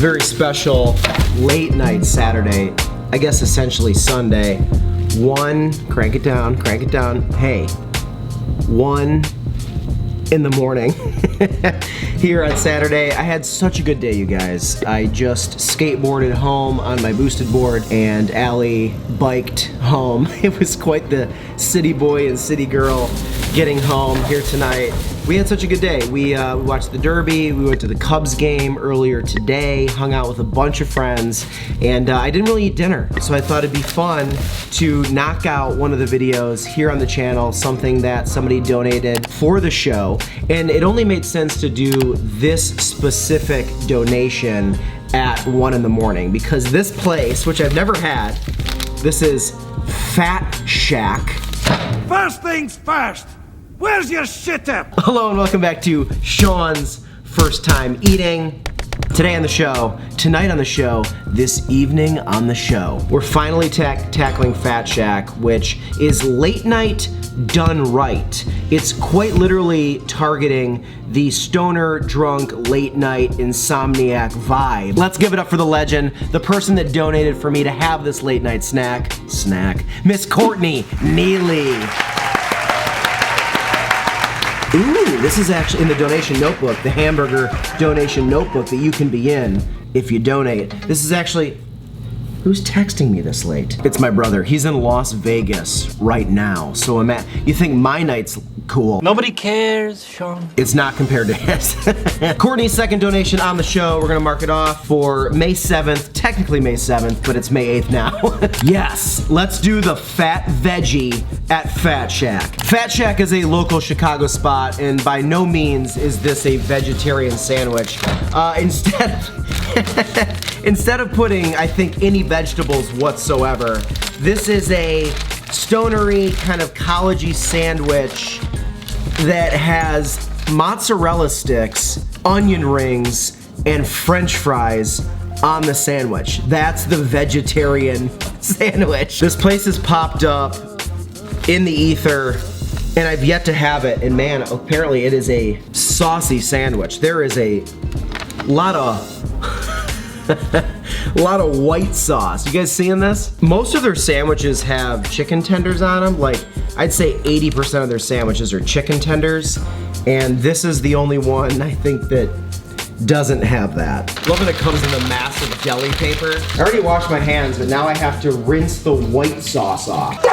very special late night Saturday, I guess essentially Sunday. Crank it down, hey, 1 in the morning here on Saturday. I had such a good day, you guys. I just skateboarded home on my boosted board and Allie biked home. It was quite the city boy and city girl getting home here tonight. We had such a good day. We watched the Derby, we went to the Cubs game earlier today, hung out with a bunch of friends, and I didn't really eat dinner, so I thought it'd be fun to knock out one of the videos here on the channel, something that somebody donated for the show, and it only made sense to do this specific donation at 1 in the morning, because this place, which I've never had, this is Fat Shack. First things first. Where's your shit at? Hello and welcome back to Sean's First Time Eating. Tonight on the show, this evening on the show, we're finally tackling Fat Shack, which is late night done right. It's quite literally targeting the stoner, drunk, late night, insomniac vibe. Let's give it up for the legend, the person that donated for me to have this late night snack, Miss Courtney Neely. Ooh, this is actually in the donation notebook, the hamburger donation notebook that you can be in if you donate. This is actually, who's texting me this late? It's my brother. He's in Las Vegas right now. So you think my night's cool. Nobody cares, Sean. It's not compared to his. Courtney's second donation on the show. We're gonna mark it off for May 7th, technically May 7th, but it's May 8th now. Yes, let's do the Fat Veggie at Fat Shack. Fat Shack is a local Chicago spot, and by no means is this a vegetarian sandwich. Instead of putting, I think, any vegetables whatsoever, this is a stonery kind of collegey sandwich that has mozzarella sticks, onion rings, and French fries on the sandwich. That's the vegetarian sandwich. This place has popped up in the ether, and I've yet to have it, and man, apparently it is a saucy sandwich. There is a lot of white sauce. You guys seeing this? Most of their sandwiches have chicken tenders on them. Like, I'd say 80% of their sandwiches are chicken tenders, and this is the only one I think that doesn't have that. Love that it comes in the massive deli paper. I already washed my hands, but now I have to rinse the white sauce off.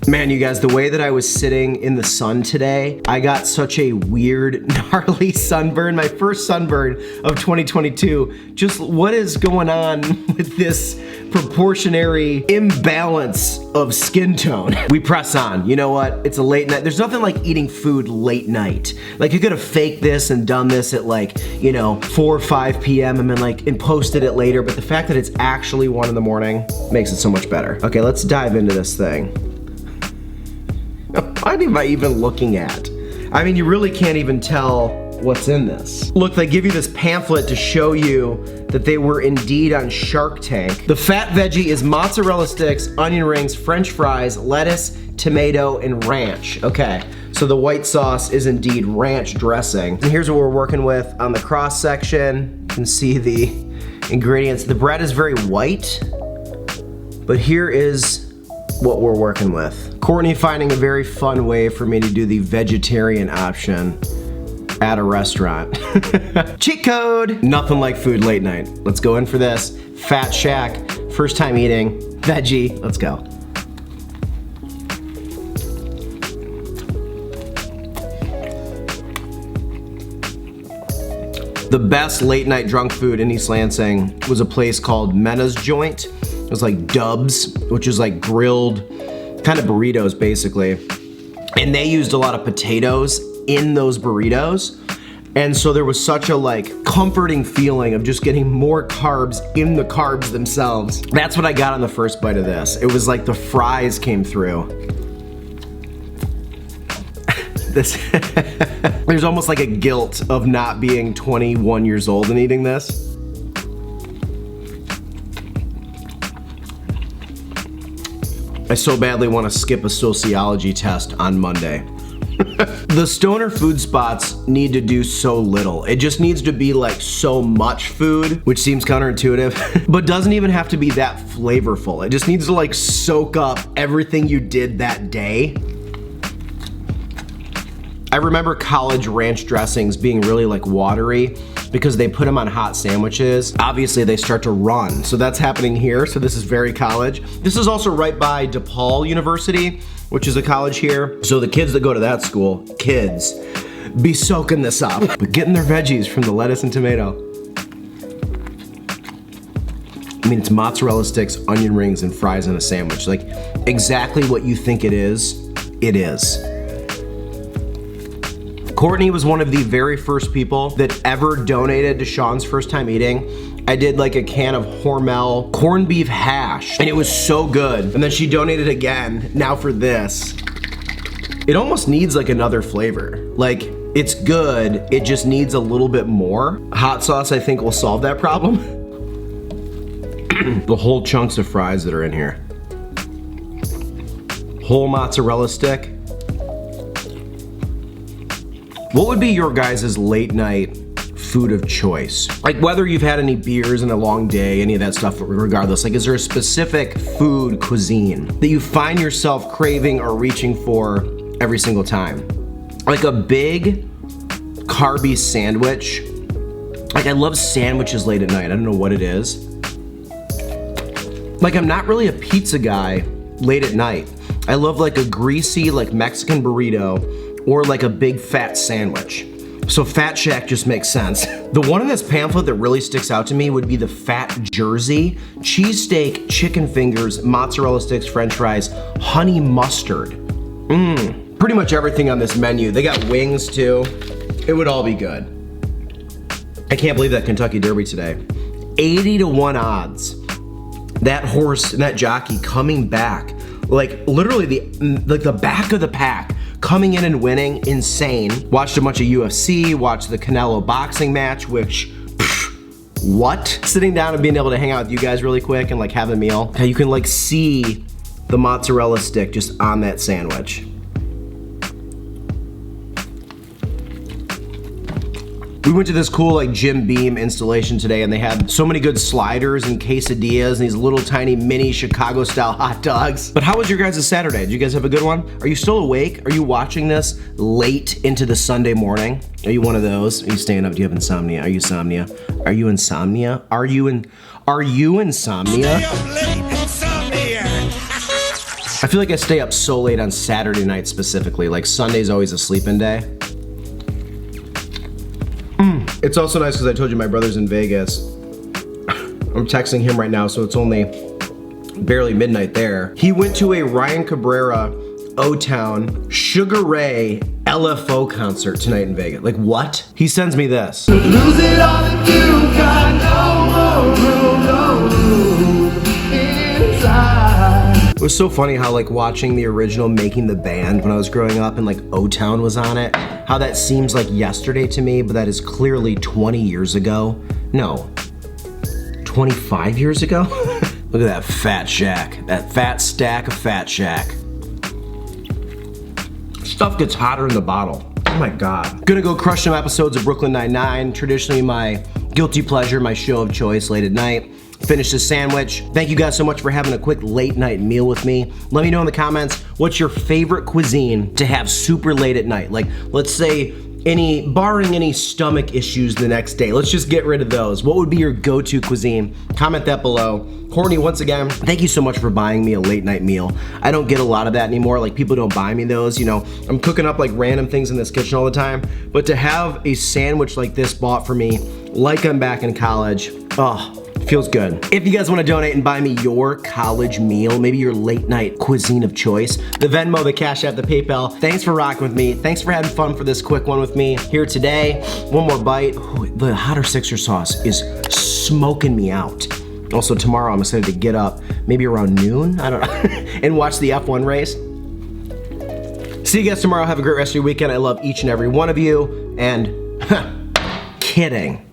Man, you guys, the way that I was sitting in the sun today, I got such a weird, gnarly sunburn. My first sunburn of 2022. Just what is going on with this proportionary imbalance of skin tone? We press on. You know what? It's a late night. There's nothing like eating food late night. Like, you could have faked this and done this at 4 or 5 p.m. and posted it later, but the fact that it's actually 1 in the morning makes it so much better. Okay, let's dive into this thing. What am I even looking at? I mean, you really can't even tell what's in this. Look, they give you this pamphlet to show you that they were indeed on Shark Tank. The Fat Veggie is mozzarella sticks, onion rings, French fries, lettuce, tomato, and ranch. Okay, so the white sauce is indeed ranch dressing. And here's what we're working with on the cross section. You can see the ingredients. The bread is very white, but here is what we're working with. Courtney finding a very fun way for me to do the vegetarian option at a restaurant. Cheat code! Nothing like food late night. Let's go in for this. Fat Shack, first time eating, veggie, let's go. The best late night drunk food in East Lansing was a place called Mena's Joint. It was like Dubs, which is like grilled kind of burritos basically. And they used a lot of potatoes in those burritos. And so there was such a comforting feeling of just getting more carbs in the carbs themselves. That's what I got on the first bite of this. It was like the fries came through. There's almost like a guilt of not being 21 years old and eating this. I so badly want to skip a sociology test on Monday. The stoner food spots need to do so little. It just needs to be like so much food, which seems counterintuitive, but doesn't even have to be that flavorful. It just needs to like soak up everything you did that day. I remember college ranch dressings being really like watery because they put them on hot sandwiches. Obviously they start to run, so that's happening here. So this is very college. This is also right by DePaul University, which is a college here. So the kids that go to that school, kids, be soaking this up, but getting their veggies from the lettuce and tomato. I mean, it's mozzarella sticks, onion rings, and fries in a sandwich. Like exactly what you think it is, it is. Courtney was one of the very first people that ever donated to Sean's first time eating. I did like a can of Hormel corned beef hash, and it was so good. And then she donated again, now for this. It almost needs like another flavor. Like, it's good, it just needs a little bit more. Hot sauce, I think, will solve that problem. The whole chunks of fries that are in here. Whole mozzarella stick. What would be your guys' late night food of choice? Like whether you've had any beers in a long day, any of that stuff, regardless, like is there a specific food cuisine that you find yourself craving or reaching for every single time? Like a big carby sandwich. Like I love sandwiches late at night, I don't know what it is. Like I'm not really a pizza guy late at night. I love like a greasy like Mexican burrito or like a big fat sandwich. So Fat Shack just makes sense. The one in this pamphlet that really sticks out to me would be the Fat Jersey. Cheesesteak, chicken fingers, mozzarella sticks, french fries, honey mustard. Pretty much everything on this menu. They got wings too. It would all be good. I can't believe that Kentucky Derby today. 80-1 odds. That horse and that jockey coming back. Like literally the back of the pack. Coming in and winning, insane. Watched a bunch of UFC, watched the Canelo boxing match, which, what? Sitting down and being able to hang out with you guys really quick and like have a meal. How you can like see the mozzarella stick just on that sandwich. We went to this cool like Jim Beam installation today and they had so many good sliders and quesadillas and these little tiny mini Chicago style hot dogs. But how was your guys' Saturday? Did you guys have a good one? Are you still awake? Are you watching this late into the Sunday morning? Are you one of those? Are you staying up? Do you have insomnia? Are you insomnia? Are you insomnia? Are you insomnia? Stay up late, insomnia. I feel like I stay up so late on Saturday night specifically. Like Sunday's always a sleeping day. It's also nice because I told you my brother's in Vegas. I'm texting him right now, so it's only barely midnight there. He went to a Ryan Cabrera O-Town Sugar Ray LFO concert tonight in Vegas. Like what? He sends me this. Lose it all if you got no room inside. It was so funny how like watching the original Making the Band when I was growing up and like O-Town was on it. How that seems like yesterday to me, but that is clearly 20 years ago. No, 25 years ago? Look at that Fat Shack, that fat stack of Fat Shack. Stuff gets hotter in the bottle. Oh my God. Gonna go crush some episodes of Brooklyn Nine-Nine, traditionally my guilty pleasure, my show of choice late at night. Finish this sandwich. Thank you guys so much for having a quick late night meal with me. Let me know in the comments, what's your favorite cuisine to have super late at night? Like, let's say barring any stomach issues the next day, let's just get rid of those. What would be your go-to cuisine? Comment that below. Courtney, once again, thank you so much for buying me a late night meal. I don't get a lot of that anymore. Like people don't buy me those, you know. I'm cooking up like random things in this kitchen all the time, but to have a sandwich like this bought for me, like I'm back in college, oh, feels good. If you guys want to donate and buy me your college meal, maybe your late night cuisine of choice, the Venmo, the CashApp, the PayPal, thanks for rocking with me. Thanks for having fun for this quick one with me here today. One more bite. Ooh, the hotter Sixer sauce is smoking me out. Also tomorrow I'm excited to get up, maybe around noon, I don't know, and watch the F1 race. See you guys tomorrow. Have a great rest of your weekend. I love each and every one of you, and kidding.